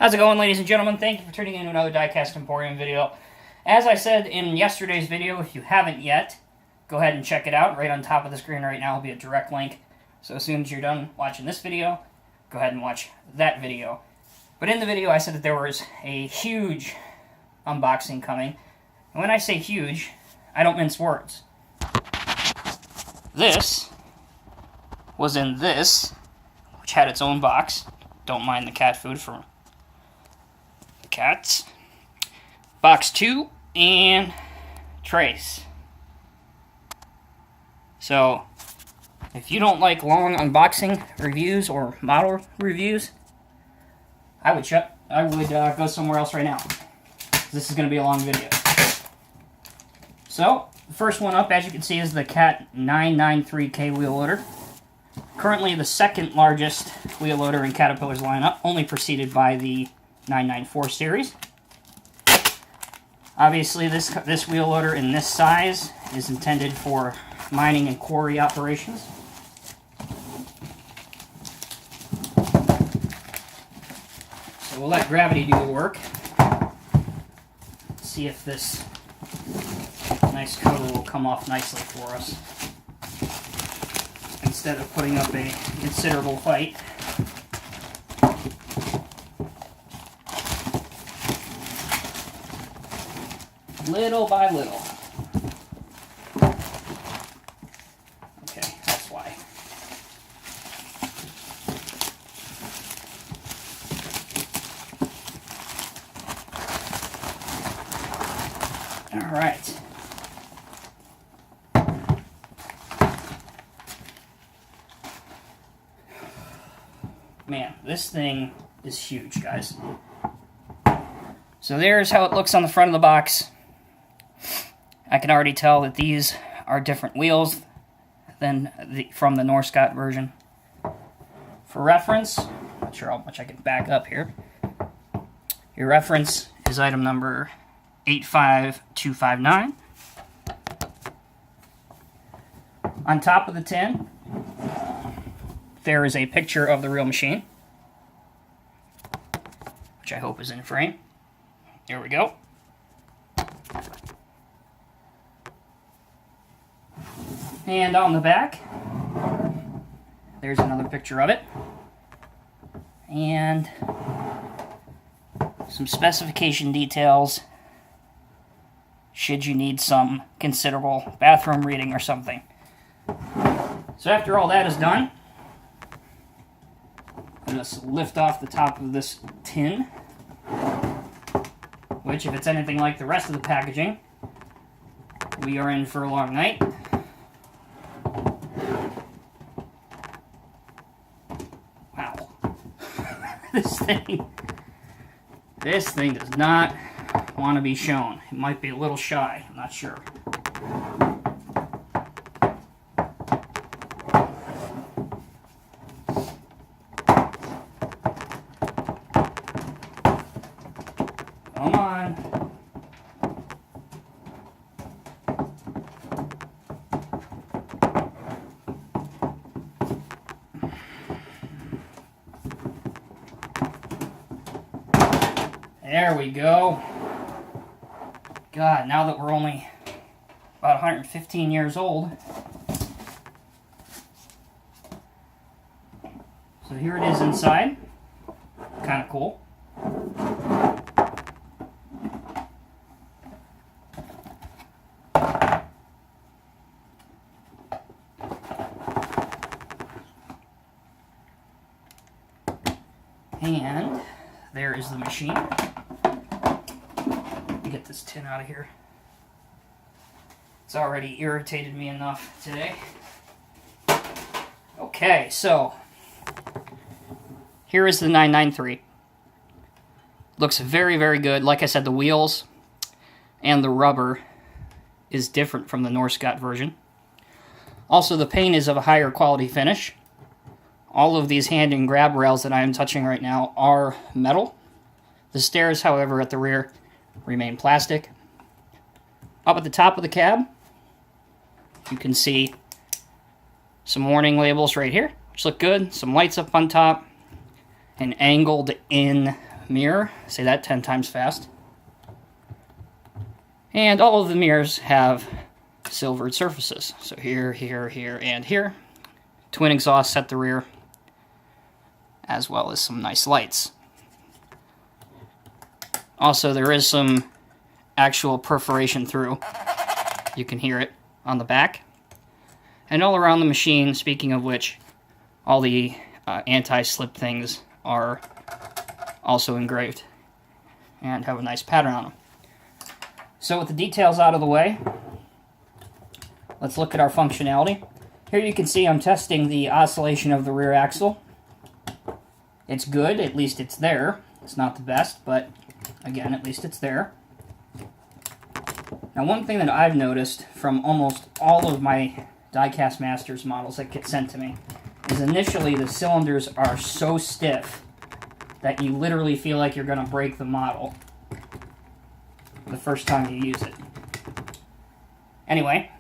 How's it going, ladies and gentlemen? Thank you for tuning in to another Diecast Emporium video. As I said in yesterday's video, if you haven't yet, go ahead and check it out. Right on top of the screen right now will be a direct link. So as soon as you're done watching this video, go ahead and watch that video. But in the video, I said that there was a huge unboxing coming. And when I say huge, I don't mince words. This was in this, which had its own box. Don't mind the cat food for the cats. Box 2 and trays. So, if you don't like long unboxing reviews or model reviews, I would go somewhere else right now. This is going to be a long video. So, the first one up, as you can see, is the Cat 993K wheel loader. Currently the second largest wheel loader in Caterpillar's lineup, only preceded by the 994 series. Obviously, this wheel loader in this size is intended for mining and quarry operations. So we'll let gravity do the work. See if this nice cover will come off nicely for us, instead of putting up a considerable fight. Little by little. Okay, that's why. All right. Man, this thing is huge, guys. So there's how it looks on the front of the box. I can already tell that these are different wheels than from the Norscot version. For reference, not sure how much I can back up here. Your reference is item number 85259. On top of the tin, there is a picture of the real machine, which I hope is in frame. Here we go. And on the back, there's another picture of it. And some specification details, should you need some considerable bathroom reading or something. So after all that is done, I'll just lift off the top of this tin, which, if it's anything like the rest of the packaging, we are in for a long night. Wow. This thing does not want to be shown. It might be a little shy, I'm not sure. Come on. There we go. God, now that we're only about 115 years old. So here it is inside. Kind of cool. And there is the machine. Let me get this tin out of here. It's already irritated me enough today. Okay, so here is the 993. Looks very, very good. Like I said, the wheels and the rubber is different from the Norscot version. Also, the paint is of a higher quality finish. All of these hand and grab rails that I am touching right now are metal. The stairs, however, at the rear remain plastic. Up at the top of the cab, you can see some warning labels right here, which look good. Some lights up on top. An angled in mirror. Say that 10 times fast. And all of the mirrors have silvered surfaces. So here, here, here, and here. Twin exhausts at the rear, as well as some nice lights. Also, there is some actual perforation through. You can hear it on the back. And all around the machine, speaking of which, all the anti-slip things are also engraved and have a nice pattern on them. So with the details out of the way, let's look at our functionality. Here you can see I'm testing the oscillation of the rear axle. It's good, at least it's there. It's not the best, but again, at least it's there. Now, one thing that I've noticed from almost all of my Diecast Masters models that get sent to me is initially the cylinders are so stiff that you literally feel like you're going to break the model the first time you use it. Anyway,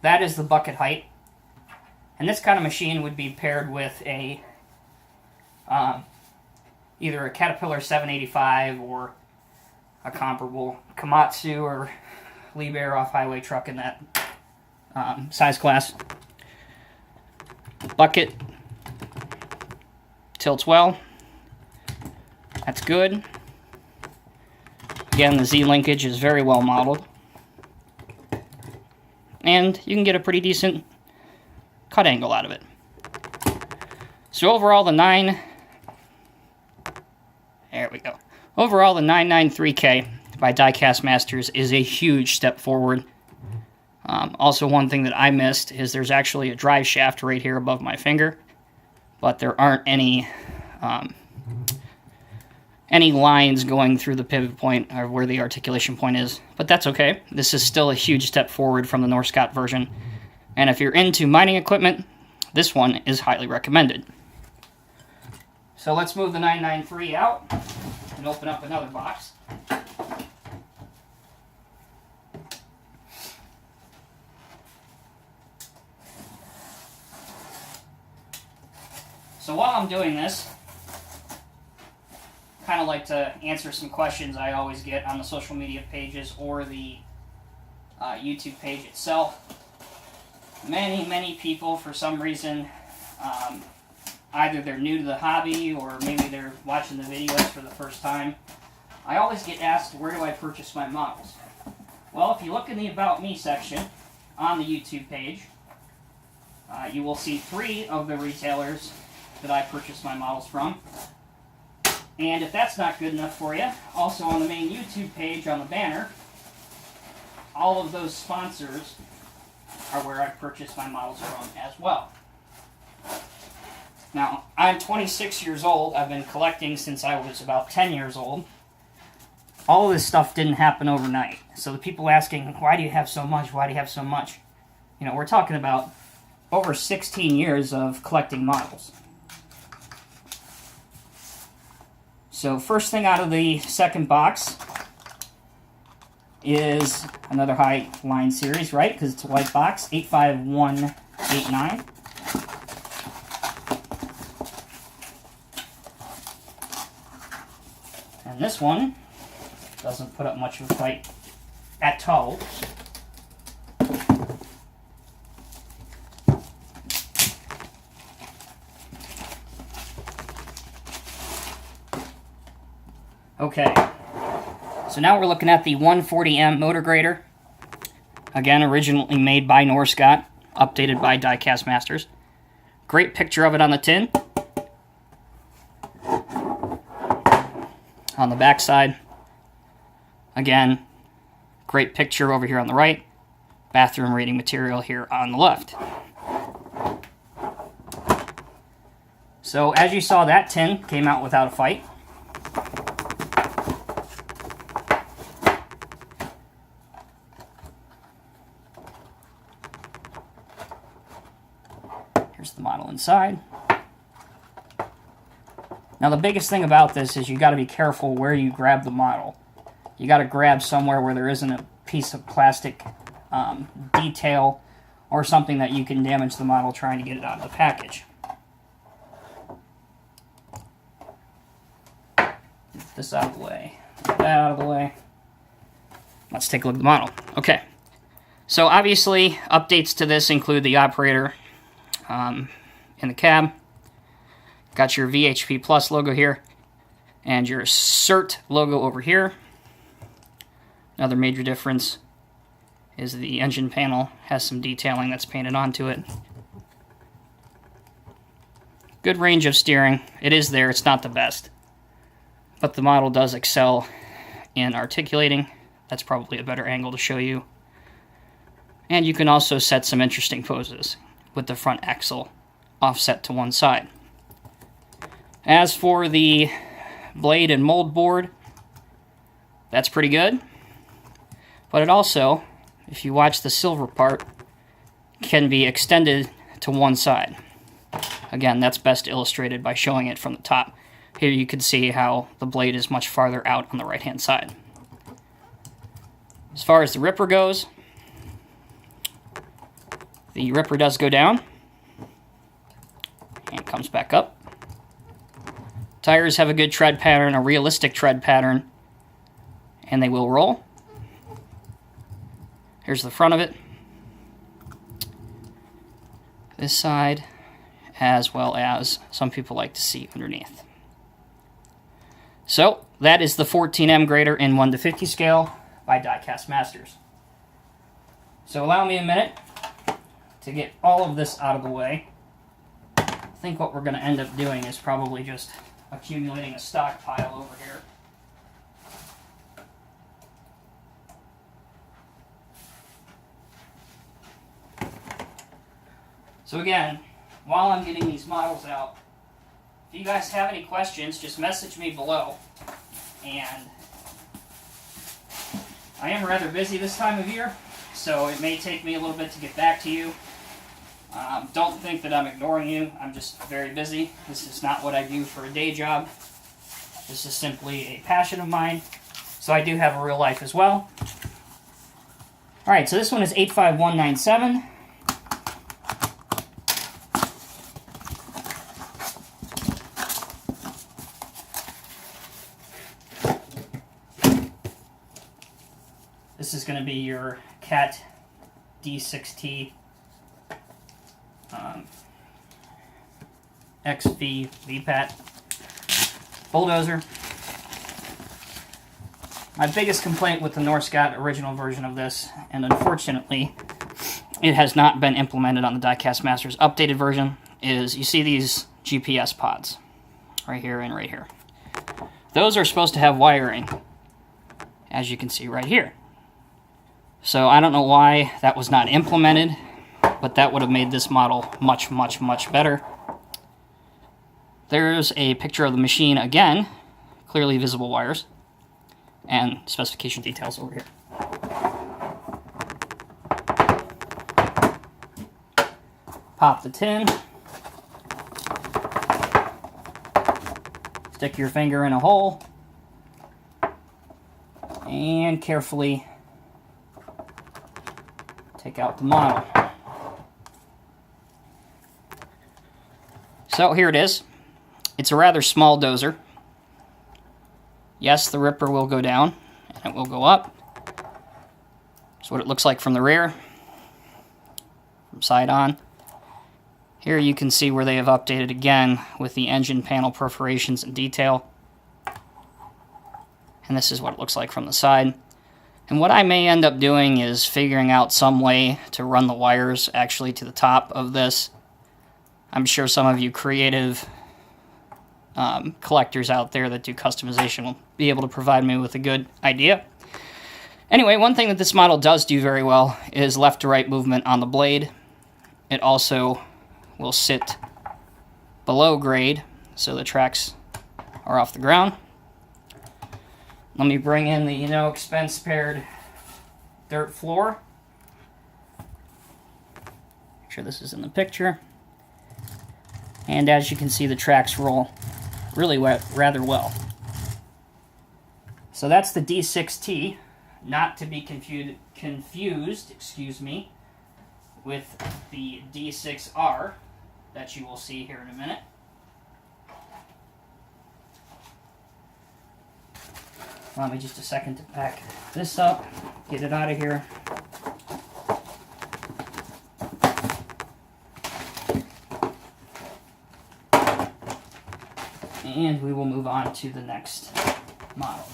that is the bucket height. And this kind of machine would be paired with a either a Caterpillar 785 or a comparable Komatsu or Liebherr off-highway truck in that size class. Bucket tilts well. That's good. Again, the Z linkage is very well modeled. And you can get a pretty decent cut angle out of it. So overall, there we go. Overall, the 993K by Diecast Masters is a huge step forward. Also, one thing that I missed is there's actually a drive shaft right here above my finger, but there aren't any lines going through the pivot point or where the articulation point is, but that's okay. This is still a huge step forward from the Norscot version, and if you're into mining equipment, this one is highly recommended. So let's move the 993 out and open up another box. So while I'm doing this, I kind of like to answer some questions I always get on the social media pages or the YouTube page itself. Many people, for some reason, either they're new to the hobby or maybe they're watching the videos for the first time. I always get asked, where do I purchase my models? Well, if you look in the About Me section on the YouTube page, you will see 3 of the retailers that I purchase my models from. And if that's not good enough for you, also on the main YouTube page on the banner, all of those sponsors are where I purchase my models from as well. Now, I'm 26 years old. I've been collecting since I was about 10 years old. All of this stuff didn't happen overnight. So the people asking, why do you have so much? Why do you have so much? You know, we're talking about over 16 years of collecting models. So first thing out of the second box is another high line series, right? Because it's a white box, 85189. And this one doesn't put up much of a fight at all. Okay, so now we're looking at the 140M motor grader. Again, originally made by Norscot, updated by Diecast Masters. Great picture of it on the tin. On the back side, again, great picture over here on the right. Bathroom reading material here on the left. So as you saw, that tin came out without a fight. Here's the model inside. Now the biggest thing about this is you got to be careful where you grab the model. You got to grab somewhere where there isn't a piece of plastic detail or something that you can damage the model trying to get it out of the package. this out of the way. Get that out of the way. Let's take a look at the model. Okay. So obviously, updates to this include the operator in the cab. Got your VHP Plus logo here. And your CERT logo over here. Another major difference is the engine panel has some detailing that's painted onto it. Good range of steering. It is there, it's not the best. But the model does excel in articulating. That's probably a better angle to show you. And you can also set some interesting poses with the front axle offset to one side. As for the blade and mold board, that's pretty good. But it also, if you watch the silver part, can be extended to one side. Again, that's best illustrated by showing it from the top. Here you can see how the blade is much farther out on the right-hand side. As far as the ripper goes, the ripper does go down and comes back up. Tires have a good tread pattern, a realistic tread pattern, and they will roll. Here's the front of it. This side, as well as some people like to see underneath. So, that is the 14M grader in 1 to 50 scale by Diecast Masters. So allow me a minute to get all of this out of the way. I think what we're going to end up doing is probably just accumulating a stockpile over here. So again, while I'm getting these models out, if you guys have any questions, just message me below. And I am rather busy this time of year, so it may take me a little bit to get back to you. Don't think that I'm ignoring you. I'm just very busy. This is not what I do for a day job. This is simply a passion of mine. So I do have a real life as well. Alright, so this one is 85197. This is going to be your Cat D6T XV VPAT bulldozer. My biggest complaint with the Norscot original version of this, and unfortunately it has not been implemented on the Diecast Masters updated version, is you see these GPS pods right here and right here. Those are supposed to have wiring, as you can see right here. So I don't know why that was not implemented, but that would have made this model much, much, much better. There's a picture of the machine again, clearly visible wires, and specification details over here. Pop the tin. Stick your finger in a hole. And carefully take out the model. So here it is. It's a rather small dozer. Yes, the ripper will go down and it will go up. That's what it looks like from the rear, from side on. Here you can see where they have updated again with the engine panel perforations and detail. And this is what it looks like from the side. And what I may end up doing is figuring out some way to run the wires actually to the top of this. I'm sure some of you creative collectors out there that do customization will be able to provide me with a good idea. Anyway, one thing that this model does do very well is left to right movement on the blade. It also will sit below grade, so the tracks are off the ground. Let me bring in the no expense spared dirt floor. Make sure this is in the picture. And as you can see, the tracks roll really rather well. So that's the D6T, not to be confused, with the D6R that you will see here in a minute. Allow me just a second to pack this up, get it out of here. And we will move on to the next model.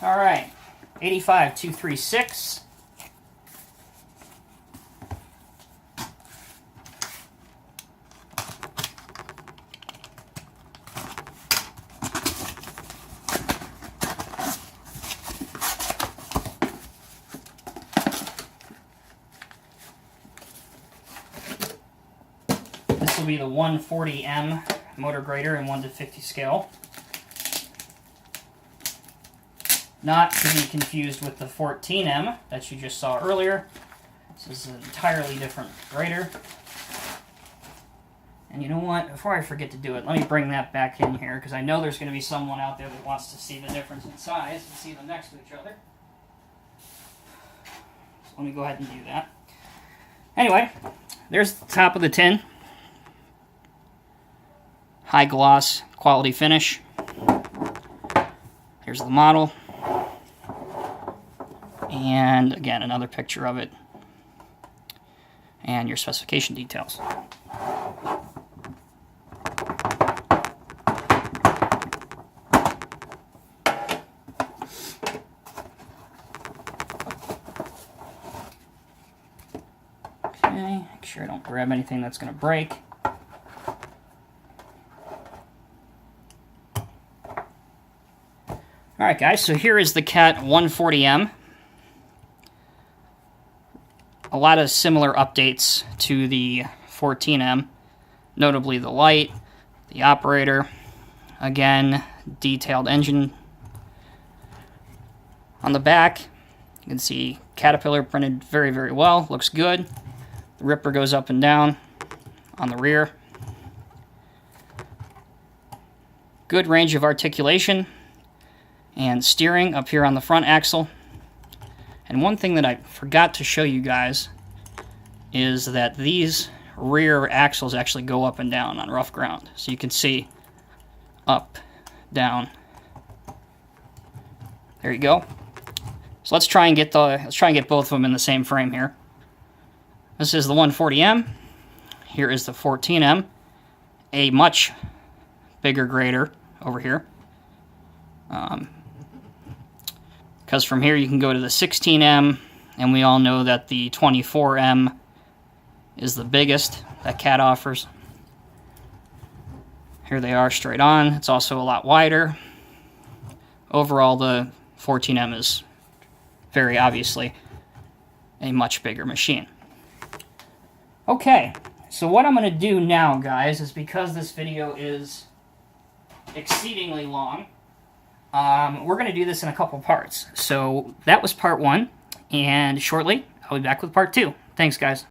All right, 85236. This will be the 140M motor grader in 1:50 scale. Not to be confused with the 14M that you just saw earlier. This is an entirely different grader. And you know what? Before I forget to do it, let me bring that back in here, because I know there's going to be someone out there that wants to see the difference in size and see them next to each other. So let me go ahead and do that. Anyway, there's the top of the tin. High gloss, quality finish. Here's the model. And again, another picture of it. And your specification details. Okay, make sure I don't grab anything that's going to break. Alright guys, so here is the Cat 140M. A lot of similar updates to the 14M, notably the light, the operator, again, detailed engine. On the back, you can see Caterpillar printed very, very well, looks good. The ripper goes up and down on the rear. Good range of articulation and steering up here on the front axle. And one thing that I forgot to show you guys is that these rear axles actually go up and down on rough ground. So you can see up, down. There you go. So let's try and get both of them in the same frame here. This is the 140M. Here is the 14M, a much bigger grader over here. Because from here you can go to the 16M, and we all know that the 24M is the biggest that Cat offers. Here they are straight on. It's also a lot wider. Overall, the 14M is very obviously a much bigger machine. Okay, so what I'm going to do now, guys, is because this video is exceedingly long, we're going to do this in a couple parts. So that was part 1, and shortly I'll be back with part 2. Thanks, guys.